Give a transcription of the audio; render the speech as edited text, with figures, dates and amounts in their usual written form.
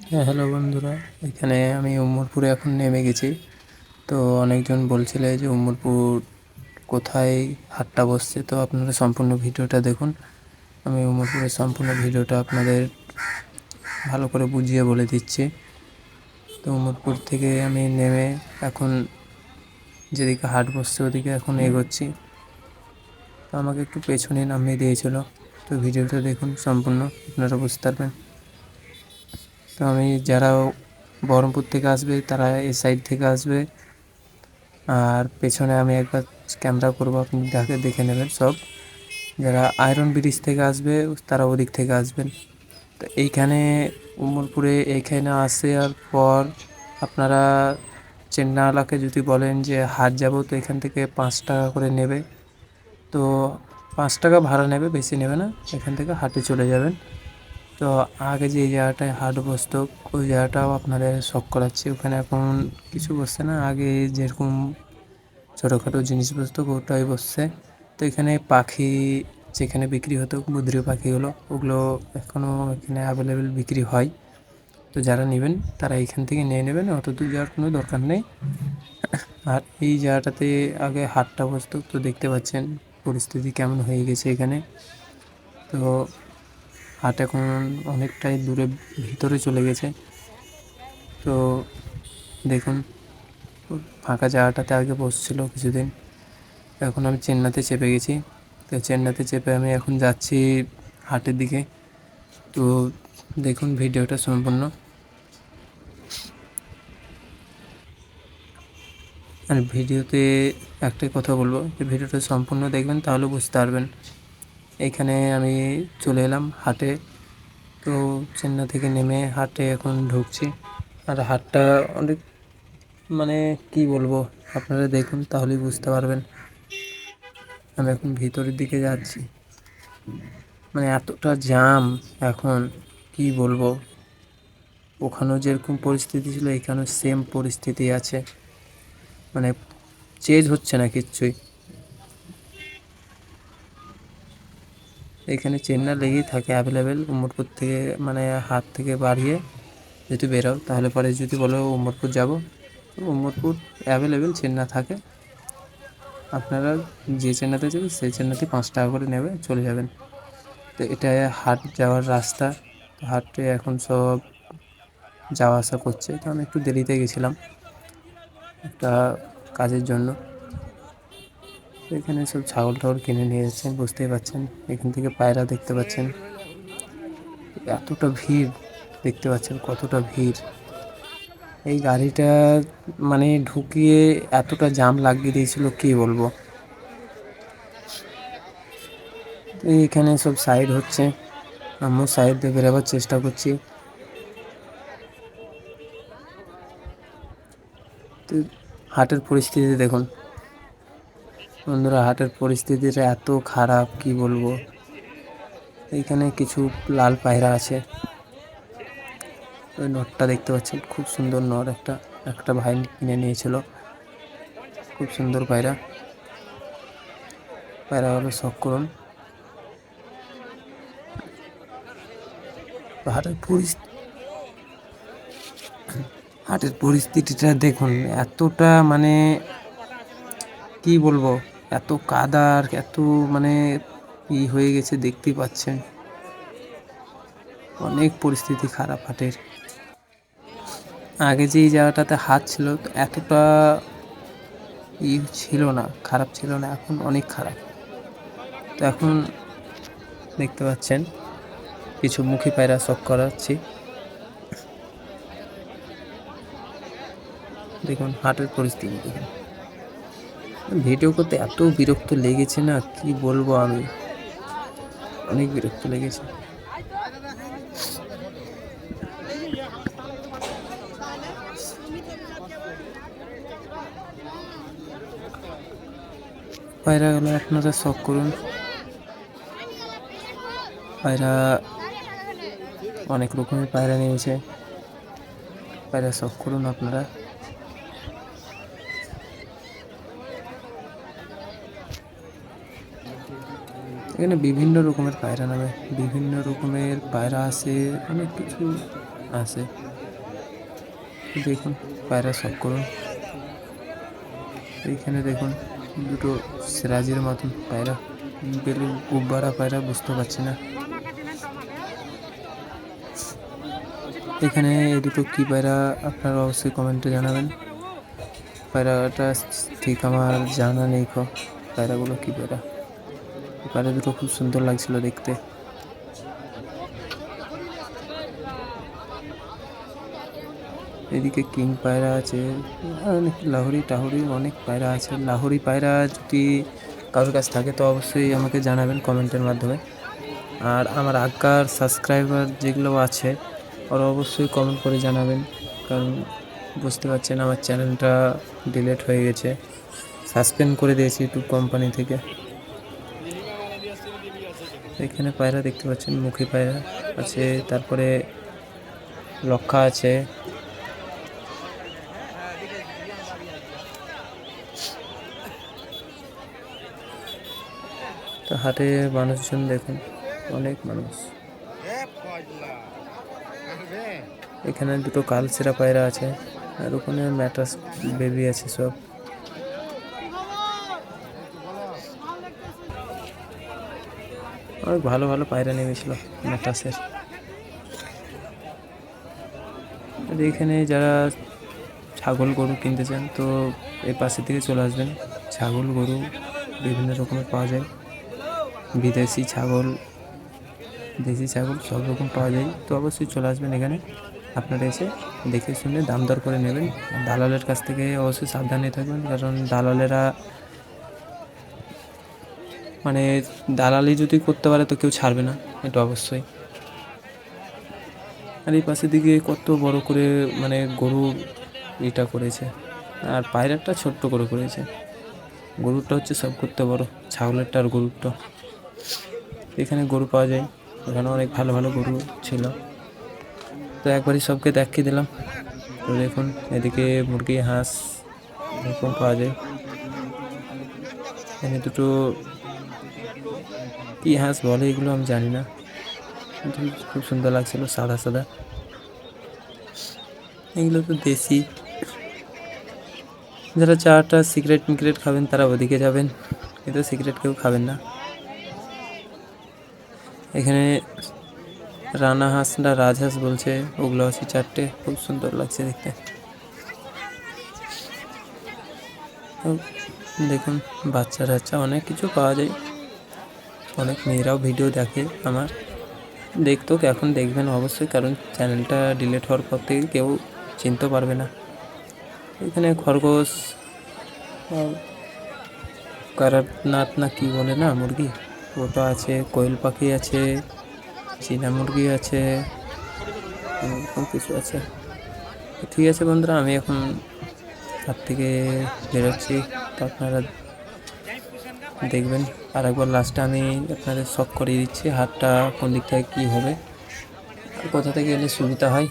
হ্যাঁ, হ্যালো বন্ধুরা। এখানে আমি উমরপুরে এখন নেমে গেছি। তো অনেকজন বলছিলে যে উমরপুর কোথায় হাটটা বসছে, তো আপনারা সম্পূর্ণ ভিডিওটা দেখুন। আমি উমরপুরের সম্পূর্ণ ভিডিওটা আপনাদের ভালো করে বুঝিয়ে বলে দিচ্ছি। তো উমরপুর থেকে আমি নেমে এখন যেদিকে হাট বসছে ওদিকে এখন এগোচ্ছি। তো আমাকে একটু পেছনে নামিয়ে দিয়েছিল। তো ভিডিওটা দেখুন সম্পূর্ণ, আপনারা বুঝতে পারবেন। তো আমি যারা বহরমপুর থেকে আসবে তারা এই সাইড থেকে আসবে, আর পেছনে আমি একবার ক্যামেরা করবো, আপনি দেখে নেবেন সব। যারা আয়রন ব্রিজ থেকে আসবে তারা ওদিক থেকে আসবেন। তো এইখানে উমরপুরে এইখানে আসার পর আপনারা চেন্নাওয়ালাকে যদি বলেন যে হাট যাব, তো এখান থেকে 5 টাকা করে নেবে। তো 5 টাকা ভাড়া নেবে, বেশি নেবে না। এখান থেকে হাটে চলে যাবেন। তো আগে যে জায়গাটায় হাট বসতো ওই জায়গাটাও আপনাদের শখ করাচ্ছি। ওখানে এখন কিছু বসছে না, আগে যেরকম ছোটোখাটো জিনিস বসতো ওটাই বসছে। তো এখানে পাখি যেখানে বিক্রি হতো, গুদরি পাখিগুলো, ওগুলো এখনও এখানে অ্যাভেলেবেল বিক্রি হয়। তো যারা নেবেন তারা এখান থেকে নিয়ে নেবেন, অত দূর যাওয়ার কোনো দরকার নেই। আর এই জায়গাটাতে আগে হাটটা বসতো, তো দেখতে পাচ্ছেন পরিস্থিতি কেমন হয়ে গেছে এখানে। তো হাট এখন অনেকটাই দূরে ভিতরে চলে গেছে। তো দেখুন ফাঁকা জায়গাটাতে আগে বসছিল কিছুদিন। এখন আমি চেন্নাইতে চেপে গেছি। তো চেন্নাইতে চেপে আমি এখন যাচ্ছি হাটের দিকে। তো দেখুন ভিডিওটা সম্পূর্ণ। আর ভিডিওতে একটাই কথা বলবো যে ভিডিওটা সম্পূর্ণ দেখবেন, তাহলে বুঝতে পারবেন। এইখানে আমি চলে এলাম হাটে। তো চেন্নাই থেকে নেমে হাটে এখন ঢুকছি। আর হাটটা অনেক, মানে কি বলবো, আপনারা দেখুন তাহলেই বুঝতে পারবেন। আমি এখন ভিতরের দিকে যাচ্ছি। মানে এতটা জ্যাম এখন, কি বলবো। ওখানেও যেরকম পরিস্থিতি ছিল এখানেও সেম পরিস্থিতি আছে, মানে চেঞ্জ হচ্ছে না কিচ্ছুই। এখানে চেন্নাই লেগেই থাকে অ্যাভেলেবেল। উমরপুর থেকে মানে হাট থেকে বাড়িয়ে যদি বেরো, তাহলে পরে যদি বলো উমরপুর যাব, তো উমরপুর অ্যাভেলেবেল চেন্নাই থাকে। আপনারা যে চেন্নাইতে যাবেন সেই চেন্নাইতে 5 টাকা করে নেবে, চলে যাবেন। তো এটা হাট যাওয়ার রাস্তা। তো হাটে এখন সব যাওয়া আসা করছে। তো আমি একটু দেরিতে গেছিলাম একটা কাজের জন্য। তো এখানে সব ছাগল টাগল কিনে নিয়ে যাচ্ছেন, বুঝতেই পারছেন। এখান থেকে পায়রা দেখতে পাচ্ছেন। এতটা ভিড় দেখতে পাচ্ছেন, কতটা ভিড়। এই গাড়িটা মানে ঢুকিয়ে এতটা জাম লাগিয়ে দিয়েছিল, কি বলবো। তো এইখানে সব সাইড হচ্ছে, আমিও সাইড দিয়ে বেরোবার চেষ্টা করছি। তো হাটের পরিস্থিতি দেখুন বন্ধুরা, হাটের পরিস্থিতিটা এত খারাপ, কি বলবো। এইখানে কিছু লাল পায়রা আছে। ওই নটটা দেখতে পাচ্ছেন, খুব সুন্দর নর। একটা ভাই কিনে নিয়েছিল, খুব সুন্দর পায়রা। পায়রা হলো শখ করুন। তো হাটের পরিস্থিতিটা দেখুন, এতটা মানে কি বলবো, এত কাদার, এত মানে হয়ে গেছে, দেখতেই পাচ্ছেন। অনেক পরিস্থিতি খারাপ হাটের। আগে যে এই জায়গাটাতে হাট ছিল তো এতটা ছিল না, খারাপ ছিল না, এখন অনেক খারাপ। তো এখন দেখতে পাচ্ছেন কিছু মুখী পায়রা শখ করাচ্ছি। দেখুন হাটের পরিস্থিতি দেখুন। ভিডিও করতে এত বিরক্ত লেগেছে না, কি বলবো আমি, অনেক বিরক্ত লেগেছে। পায়রাগুলো আপনারা শখ করুন। পায়রা অনেক রকমের পায়রা নিয়েছে, পায়রা শখ করুন আপনারা। এখানে বিভিন্ন রকমের পায়রা নামে, বিভিন্ন রকমের পায়রা আসে, অনেক কিছু আসে। দেখুন পায়রা শখ করুন। এইখানে দেখুন দুটো সিরাজের মতন পায়রা, বেলু গুব্বারা পায়রা বুঝতে পারছি না। এখানে এই দুটো কী পায়রা আপনারা অবশ্যই কমেন্টে জানাবেন। পায়রাটা ঠিক আমার জানা নেই পায়রাগুলো কী পায়রা। পায়রা দুটো খুব সুন্দর লাগছিল দেখতে। এদিকে কিং পায়রা আছে, অনেক লাহোরি টাহরি অনেক পায়রা আছে। লাহোরি পায়রা যদি কারোর কাছ থাকে তো অবশ্যই আমাকে জানাবেন কমেন্টের মাধ্যমে। আর আমার আগকার সাবস্ক্রাইবার যেগুলো আছে ওরা অবশ্যই কমেন্ট করে জানাবেন, কারণ বুঝতে পারছেন আমার চ্যানেলটা ডিলিট হয়ে গেছে, সাসপেন্ড করে দিয়েছি ইউটিউব কোম্পানি থেকে। এখানে পায়রা দেখতে পাচ্ছেন, মুখী পায়রা আছে, তারপরে লক্ষা আছে। তো হাটে মানুষজন দেখুন, অনেক মানুষ। এখানে দুটো কালসেরা পায়রা আছে, আর ওখানে ম্যাটাস বেবি আছে সব। অনেক ভালো ভালো পায়রা নেমেছিল ম্যাটাসের। আর এখানে যারা ছাগল গরু কিনতে চান তো এই পাশের দিকে চলে আসবেন। ছাগল গরু বিভিন্ন রকমের পাওয়া যায়, বিদেশি ছাগল, দেশি ছাগল সব রকম পাওয়া যায়। তো অবশ্যই চলে আসবেন এখানে, আপনারা এসে দেখে শুনে দাম দর করে নেবেন। দালালের কাছ থেকে অবশ্যই সাবধানে থাকবেন, কারণ দালালেরা মানে দালালি যদি করতে পারে তো কেউ ছাড়বে না, এটা অবশ্যই। আর এই পাশের দিকে কত বড় করে মানে গরু এটা করেছে, আর পায়রাটা ছোট্ট করে করেছে। গরুরটা হচ্ছে সব করতে বড়, ছাগলেরটা আর গরুরটা। এখানে গরু পাওয়া যায়, এখানে অনেক ভালো ভালো গরু ছিল, তো একবারই সবকে দেখিয়ে দিলাম। তো দেখুন এদিকে মুরগি হাঁস এরকম পাওয়া যায়। এখানে দুটো কী হাঁস বলে এগুলো আমি জানি না, কিন্তু খুব সুন্দর লাগছিল, সাদা সাদা। এগুলো তো দেশি। যারা চাটা সিগারেট মিগারেট খাবেন তারা ওদিকে যাবেন, কিন্তু সিগারেট কেউ খাবেন না। এখানে রানা হাঁস না রাজহাঁস বলছে, ওগুলো আছে চারটে, খুব সুন্দর লাগছে দেখতে। দেখুন বাচ্চা টাচ্চা অনেক কিছু পাওয়া যায়। অনেক মেয়েরাও ভিডিও দেখে আমার, দেখতো এখন দেখবেন অবশ্যই, কারণ চ্যানেলটা ডিলিট হওয়ার পর থেকে কেউ চিনতে পারবে না। এখানে খরগোশ, কারাতনাথ না কি বলে না মুরগি, ওটা আছে, কোয়েল পাখি আছে, চীনা মুরগি আছে, এরকম কিছু আছে। ঠিক আছে বন্ধুরা, আমি এখন হাট থেকে বেরোচ্ছি, তো আপনারা দেখবেন। আর একবার লাস্টে আমি আপনাদের শখ করিয়ে দিচ্ছি হাটটা কোন দিক থেকে কী হবে আর কোথা থেকে এলে সুবিধা হয়।